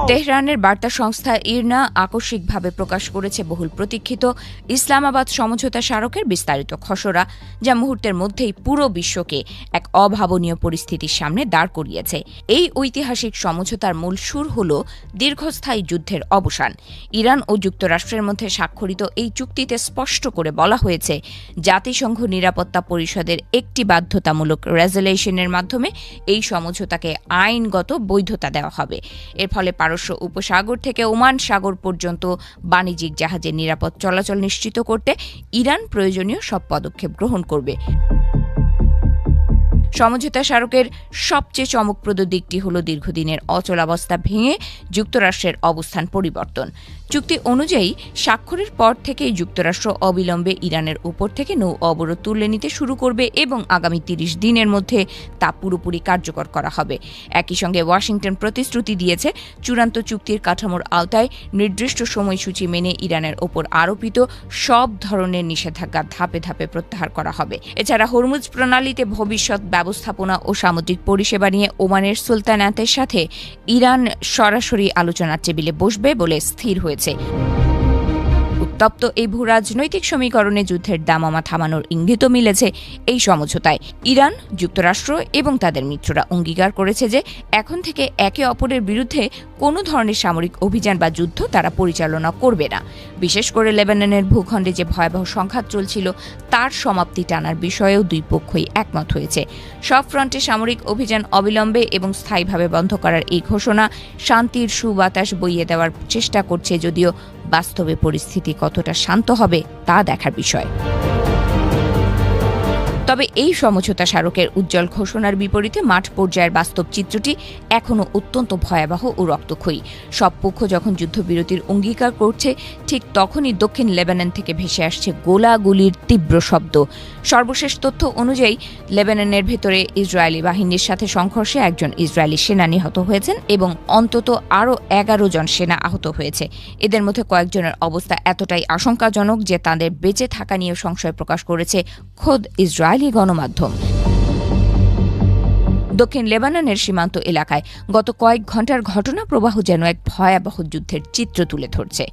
তেহরানের বার্তা সংস্থা ইরনা আকস্মিকভাবে প্রকাশ করেছে বহুল প্রতীক্ষিত ইসলামাবাদ সমঝোতা স্মারকের বিস্তারিত খসড়া, যা মুহূর্তের মধ্যেই পুরো বিশ্বকে এক অভাবনীয় পরিস্থিতির সামনে দাঁড় করিয়েছে। এই ঐতিহাসিক সমঝোতার মূল সুর হল দীর্ঘস্থায়ী যুদ্ধের অবসান। ইরান ও যুক্তরাষ্ট্রের মধ্যে স্বাক্ষরিত এই চুক্তিতে স্পষ্ট করে বলা হয়েছে, জাতিসংঘ নিরাপত্তা পরিষদের একটি বাধ্যতামূলক রেজলিউশনের মাধ্যমে এই সমঝোতাকে আইনগত বৈধতা দেওয়া হবে। এর ফলে পারস্য উপসাগর থেকে ওমান সাগর পর্যন্ত বাণিজ্যিক জাহাজের নিরাপদ চলাচল নিশ্চিত করতে ইরান প্রয়োজনীয় সব পদক্ষেপ গ্রহণ করবে। সমঝোতা স্মারকের সবচেয়ে চমকপ্রদ দিকটি হল দীর্ঘদিনের অচলাবস্থা ভেঙে যুক্তরাষ্ট্রের অবস্থান পরিবর্তন। চুক্তি অনুযায়ী স্বাক্ষরের পর থেকেই যুক্তরাষ্ট্র অবিলম্বে ইরানের উপর থেকে নৌ অবরোধ তুলে নিতে শুরু করবে এবং আগামী ৩০ দিনের মধ্যে তা পুরোপুরি কার্যকর করা হবে। একই সঙ্গে ওয়াশিংটন প্রতিশ্রুতি দিয়েছে, চূড়ান্ত চুক্তির কাঠামোর আওতায় নির্দিষ্ট সময়সূচি মেনে ইরানের ওপর আরোপিত সব ধরনের নিষেধাজ্ঞা ধাপে ধাপে প্রত্যাহার করা হবে। এছাড়া হরমুজ প্রণালীতে ভবিষ্যৎ ব্যবস্থাপনা ও সামুদ্রিক পরিষেবা নিয়ে ওমানের সুলতানাতের সাথে ইরান সরাসরি আলোচনার টেবিলে বসবে বলে স্থির হয়েছে। উত্তপ্ত এই ভূ রাজনৈতিক সমীকরণে যুদ্ধের দামামা থামানোর ইঙ্গিতও মিলেছে এই সমঝোতায়। ইরান, যুক্তরাষ্ট্র এবং তাদের মিত্ররা অঙ্গীকার করেছে যে এখন থেকে একে অপরের বিরুদ্ধে কোনো ধরনের সামরিক অভিযান বা যুদ্ধ তারা পরিচালনা করবে না। বিশেষ করে লেবাননের ভূখণ্ডে যে ভয়াবহ সংঘাত চলছিল তার সমাপ্তি টানার বিষয়েও দুই পক্ষই একমত হয়েছে। সব ফ্রন্টে সামরিক অভিযান অবিলম্বে এবং স্থায়ীভাবে বন্ধ করার এই ঘোষণা শান্তির সুবাতাস বইয়ে দেওয়ার চেষ্টা করছে, যদিও বাস্তবে পরিস্থিতি কতটা শান্ত হবে তা দেখার বিষয়। তবে এই সমঝোতা স্মারকের উজ্জ্বল ঘোষণার বিপরীতে মাঠ পর্যায়ের বাস্তব চিত্রটি এখনও অত্যন্ত ভয়াবহ ও রক্তক্ষয়ী। সব পক্ষ যখন যুদ্ধবিরতির অঙ্গীকার করছে, ঠিক তখনই দক্ষিণ লেবানন থেকে ভেসে আসছে গোলাগুলির তীব্র শব্দ। সর্বশেষ তথ্য অনুযায়ী লেবাননের ভেতরে ইসরায়েলি বাহিনীর সাথে সংঘর্ষে একজন ইসরায়েলি সেনা নিহত হয়েছেন এবং অন্তত আরও 11 জন সেনা আহত হয়েছে। এদের মধ্যে কয়েকজনের অবস্থা এতটাই আশঙ্কাজনক যে তাদের বেঁচে থাকা নিয়ে সংশয় প্রকাশ করেছে খোদ ইসরায়েলি গণমাধ্যম। দক্ষিণ লেবাননের সীমান্ত এলাকায় গত কয়েক ঘণ্টার ঘটনা প্রবাহ যেন এক ভয়াবহ যুদ্ধের চিত্র তুলে ধরছে।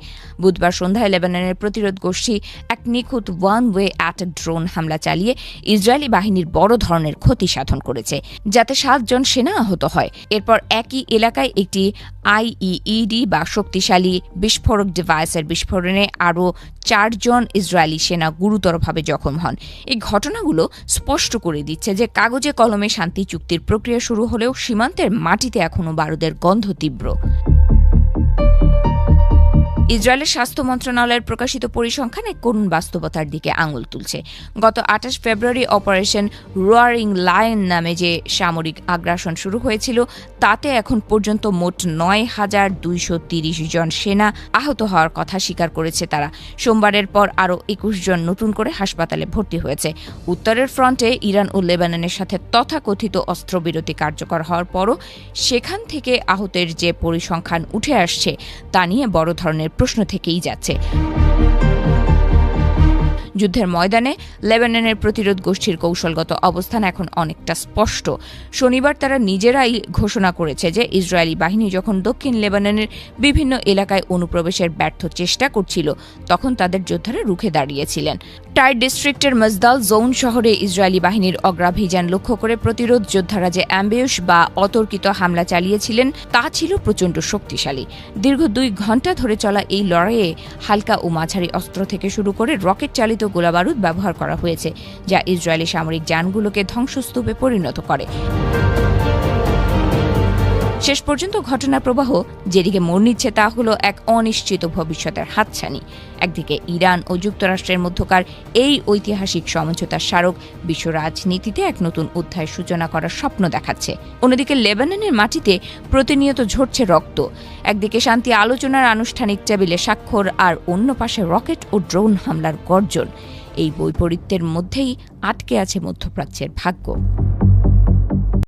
বুধবার সন্ধ্যায় লেবাননের প্রতিরোধ গোষ্ঠী এক নিখুঁত ওয়ান ওয়ে অ্যাটাক ড্রোন হামলা চালিয়ে ইসরায়েলি বাহিনীর বড় ধরনের ক্ষতি সাধন করেছে, যাতে 7 জন সেনা আহত হয়। এরপর একই এলাকায় একটি আইইইডি বা শক্তিশালী বিস্ফোরক ডিভাইসের বিস্ফোরণে আরও 4 জন ইসরায়েলি সেনা গুরুতরভাবে জখম হন। এই ঘটনাগুলো স্পষ্ট করে দিচ্ছে যে কাগজে কলমে শান্তি চুক্তির প্রক্রিয়া শুরু হলেও সীমান্তের মাটিতে এখনও বারুদের গন্ধ তীব্র। ইসরায়েলের স্বাস্থ্য মন্ত্রণালয়ের প্রকাশিত পরিসংখ্যান এক করুণ বাস্তবতার দিকে আঙুল তুলছে। গত 28 ফেব্রুয়ারি অপারেশন রোয়ারিং লায়ন নামে যে সামরিক আগ্রাসন শুরু হয়েছিল, তাতে এখন পর্যন্ত মোট 9,230 জন সেনা আহত হওয়ার কথা স্বীকার করেছে তারা। সোমবারের পর আরও 21 জন নতুন করে হাসপাতালে ভর্তি হয়েছে। উত্তরের ফ্রন্টে ইরান ও লেবাননের সাথে তথাকথিত অস্ত্রবিরতি কার্যকর হওয়ার পরও সেখান থেকে আহতের যে পরিসংখ্যান উঠে আসছে তা নিয়ে বড় ধরনের প্রশ্ন থেকেই যাচ্ছে। যুদ্ধের ময়দানে লেবাননের প্রতিরোধ গোষ্ঠীর কৌশলগত অবস্থান এখন অনেকটা স্পষ্ট। শনিবার তারা নিজেরাই ঘোষণা করেছে যে ইসরায়েলি বাহিনী যখন দক্ষিণ লেবাননের বিভিন্ন এলাকায় অনুপ্রবেশের ব্যর্থ চেষ্টা করছিল, তখন তাদের যোদ্ধারা রুখে দাঁড়িয়েছিলেন। টাইর ডিস্ট্রিক্টের মজদাল জোন শহরে ইসরায়েলি বাহিনীর অগ্রাভিযান লক্ষ্য করে প্রতিরোধ যোদ্ধারা যে অ্যাম্বিউশ বা অতর্কিত হামলা চালিয়েছিলেন তা ছিল প্রচণ্ড শক্তিশালী। দীর্ঘ 2 ঘণ্টা ধরে চলা এই লড়াইয়ে হালকা ও মাঝারি অস্ত্র থেকে শুরু করে রকেট চালিত গোলাবারুদ ব্যবহার করা হয়েছে, যা ইসরায়েলি সামরিক যানগুলোকে ধ্বংসস্তূপে পরিণত করে। শেষ পর্যন্ত ঘটনার প্রবাহ যেদিকে মোড় নিচ্ছে তা হল এক অনিশ্চিত ভবিষ্যতের হাতছানি। একদিকে ইরান ও যুক্তরাষ্ট্রের মধ্যকার এই ঐতিহাসিক সমঝোতার স্মারক বিশ্ব রাজনীতিতে এক নতুন অধ্যায়ের সূচনা করার স্বপ্ন দেখাচ্ছে। অন্যদিকে লেবাননের মাটিতে প্রতিনিয়ত ঝরছে রক্ত। একদিকে শান্তি আলোচনার আনুষ্ঠানিক টেবিলে স্বাক্ষর, আর অন্য পাশে রকেট ও ড্রোন হামলার গর্জন। এই বৈপরীত্যের মধ্যেই আটকে আছে মধ্যপ্রাচ্যের ভাগ্য।